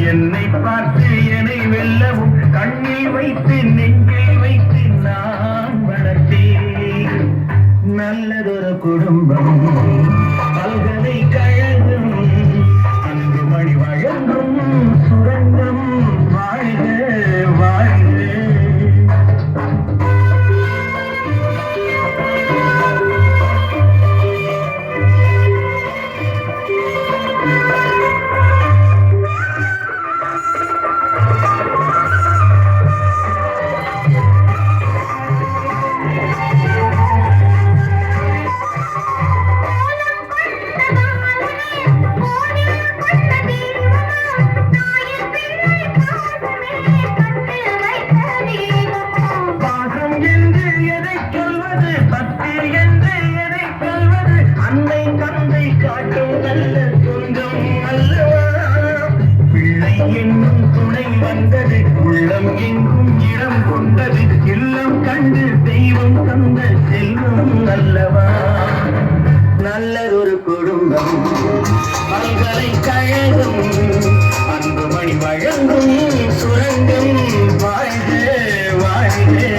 என்னை பார்த்து என்னை வெல்லவும் கண்ணில் வைத்து நெஞ்சில் வைத்து நான் வளர்த்தேன் நல்லதொரு குடும்பம் பல்கலைக்கழகம் அன்பு மணி வழங்கும் சுரங்கம் வாழ்க வாழ்க என்னும் துணை வந்தது உள்ளம் எங்கும் இடம் கொண்டது இல்லம் கண்டு தெய்வம் தந்த செல்வம் அல்லவா நல்லதொரு குடும்பம் பல்கலைக்கழகம் அன்பு மணி வழங்கும் சுரங்கம் வாழ்க வாழ்க